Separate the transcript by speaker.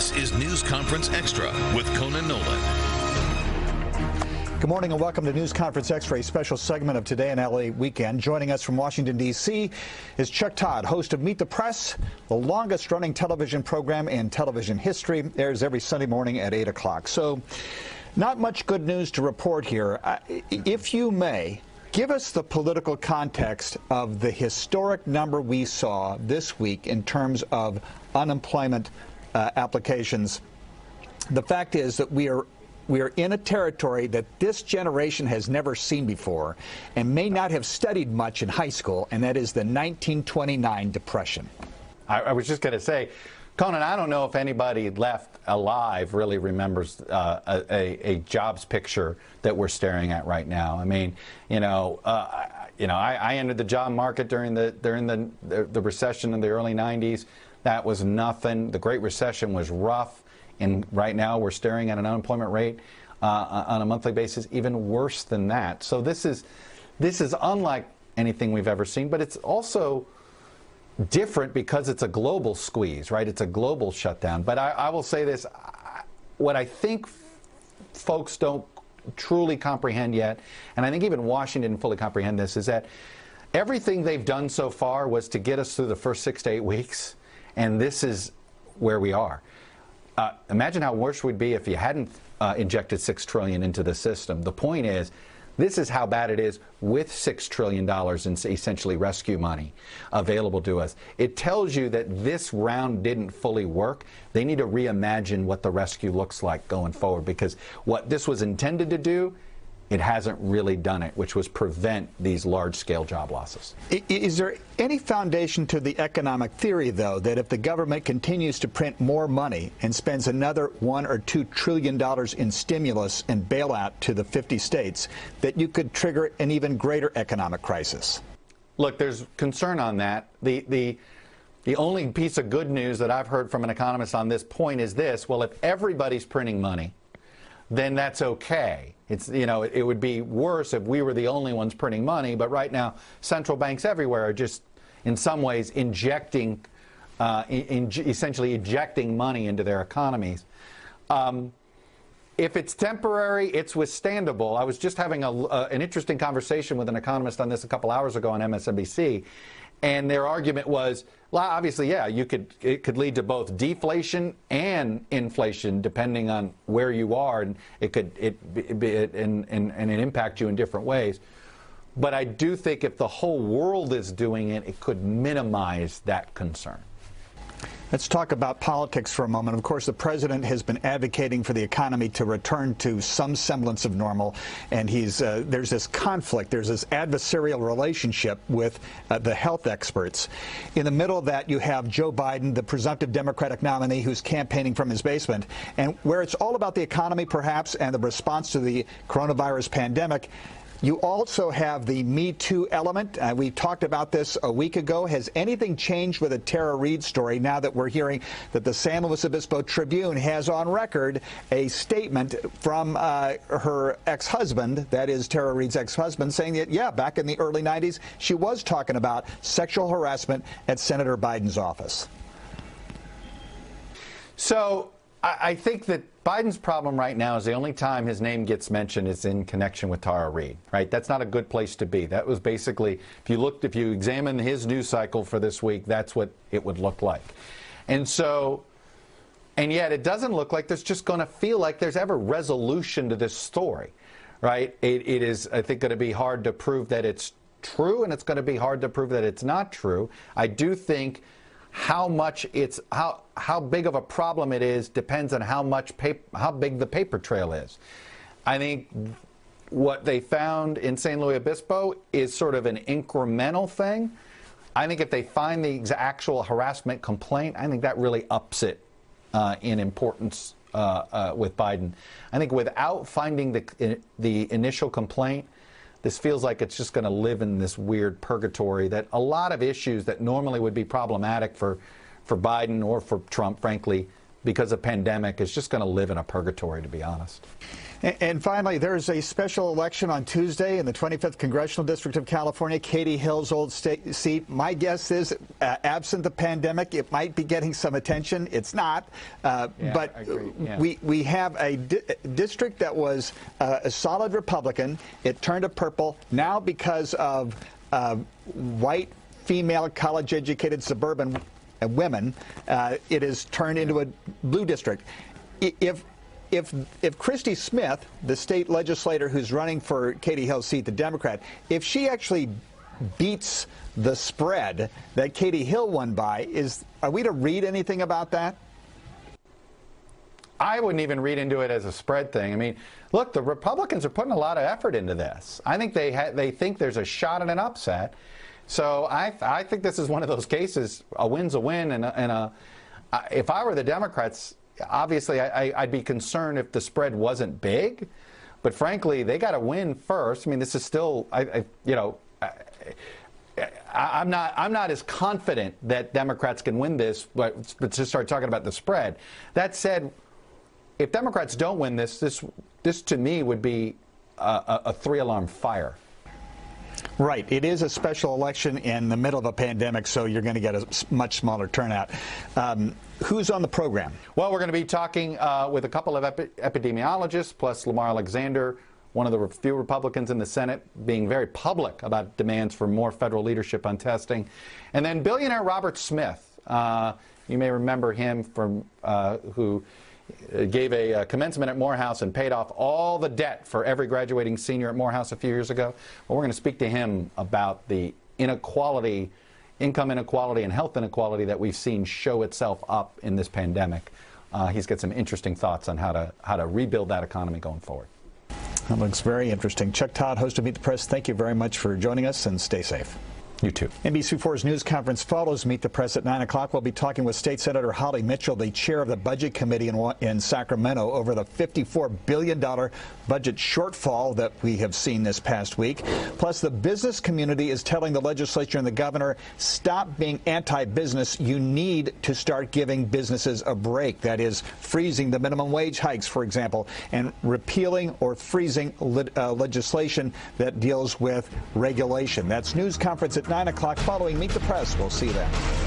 Speaker 1: This is News Conference Extra with Conan Nolan.
Speaker 2: Good morning and welcome to News Conference Extra, a special segment of Today in LA Weekend. Joining us from Washington, D.C. is Chuck Todd, host of Meet the Press, the longest-running television program in television history. Airs every Sunday morning at 8 o'clock. So, not much good news to report here. If you may, give us the political context of the historic number we saw this week in terms of unemployment applications. The fact is that we are in a territory that this generation has never seen before and may not have studied much in high school, and that is the 1929 Depression.
Speaker 3: I was just going to say, Conan, I don't know if anybody left alive really remembers a jobs picture that we're staring at right now. I mean, I entered the job market during the recession in the early 90s. That was nothing. The Great Recession was rough. And right now we're staring at an unemployment rate on a monthly basis even worse than that. So this is unlike anything we've ever seen, but it's also different because it's a global squeeze, right? It's a global shutdown. But I will say this, what I think folks don't truly comprehend yet, and I think even Washington didn't fully comprehend this, is that everything they've done so far was to get us through the first 6 to 8 weeks, and this is where we are. Imagine how worse we'd be if you hadn't injected $6 trillion into the system. The point is, this is how bad it is with $6 trillion in essentially rescue money available to us. It tells you that this round didn't fully work. They need to reimagine what the rescue looks like going forward, because what this was intended to do, it hasn't really done it, which was prevent these large-scale job losses.
Speaker 2: Is there any foundation to the economic theory, though, that if the government continues to print more money and spends another $1 or $2 trillion in stimulus and bailout to the 50 states, that you could trigger an even greater economic crisis?
Speaker 3: Look, there's concern on that. The only piece of good news that I've heard from an economist on this point is this: well, if everybody's printing money, then that's okay. It would be worse if we were the only ones printing money, but right now central banks everywhere are just in some ways injecting, essentially ejecting money into their economies. If it's temporary, it's withstandable. I was just having an interesting conversation with an economist on this a couple hours ago on MSNBC, and their argument was, well, obviously, yeah, it could lead to both deflation and inflation depending on where you are, and it could impact you in different ways. But I do think if the whole world is doing it, it could minimize that concern.
Speaker 2: Let's talk about politics for a moment. Of course, the president has been advocating for the economy to return to some semblance of normal, and there's this conflict, there's this adversarial relationship with the health experts. In the middle of that, you have Joe Biden, the presumptive Democratic nominee, who's campaigning from his basement, and where it's all about the economy, perhaps, and the response to the coronavirus pandemic. You also have the Me Too element. We talked about this a week ago. Has anything changed with the Tara Reade story now that we're hearing that the San Luis Obispo Tribune has on record a statement from her ex-husband, that is Tara Reade's ex-husband, saying that, yeah, back in the early 90s, she was talking about sexual harassment at Senator Biden's office?
Speaker 3: So I think that Biden's problem right now is the only time his name gets mentioned is in connection with Tara Reade, right? That's not a good place to be. That was basically, if you examine his news cycle for this week, that's what it would look like. And yet it doesn't look like there's just going to feel like there's ever resolution to this story, right? It is, I think, going to be hard to prove that it's true, and it's going to be hard to prove that it's not true. I do think how big of a problem it is depends on how big the paper trail is. I think what they found in San Luis Obispo is sort of an incremental thing. I think if they find the actual harassment complaint, I think that really ups it in importance with Biden. I think without finding the initial complaint, this feels like it's just going to live in this weird purgatory that a lot of issues that normally would be problematic for Biden or for Trump, frankly, because of pandemic is just going to live in a purgatory, to be honest.
Speaker 2: And finally, there's a special election on Tuesday in the 25th Congressional District of California, Katie Hill's old seat. My guess is, absent the pandemic, it might be getting some attention. It's not. But we have a district that was a solid Republican. It turned to purple. Now, because of white, female, college-educated suburban women, it is turned into a blue district. If Christy Smith, the state legislator who's running for Katie Hill's seat, the Democrat, if she actually beats the spread that Katie Hill won by, are we to read anything about that?
Speaker 3: I wouldn't even read into it as a spread thing. I mean, look, the Republicans are putting a lot of effort into this. I think they think there's a shot at an upset. So I think this is one of those cases. A win's a win, and if I were the Democrats, obviously I'd be concerned if the spread wasn't big. But frankly, they got to win first. I mean, this is still, I'm not as confident that Democrats can win this, but to start talking about the spread. That said, if Democrats don't win this to me would be a three-alarm fire.
Speaker 2: Right. It is a special election in the middle of a pandemic, so you're going to get a much smaller turnout. Who's on the program?
Speaker 3: Well, we're going to be talking with a couple of epidemiologists, plus Lamar Alexander, one of the few Republicans in the Senate, being very public about demands for more federal leadership on testing. And then billionaire Robert Smith. You may remember him from who gave a commencement at Morehouse and paid off all the debt for every graduating senior at Morehouse a few years ago. Well, we're going to speak to him about the inequality, income inequality and health inequality that we've seen show itself up in this pandemic. He's got some interesting thoughts on how to rebuild that economy going forward.
Speaker 2: That looks very interesting. Chuck Todd, host of Meet the Press, thank you very much for joining us, and stay safe.
Speaker 3: You too.
Speaker 2: NBC4's news conference follows Meet the Press at 9 o'clock. We'll be talking with State Senator Holly Mitchell, the chair of the Budget Committee in Sacramento, over the $54 billion budget shortfall that we have seen this past week. Plus, the business community is telling the legislature and the governor, stop being anti-business. You need to start giving businesses a break. That is, freezing the minimum wage hikes, for example, and repealing or freezing legislation that deals with regulation. That's news conference at 9 o'clock following Meet the Press. We'll see you then.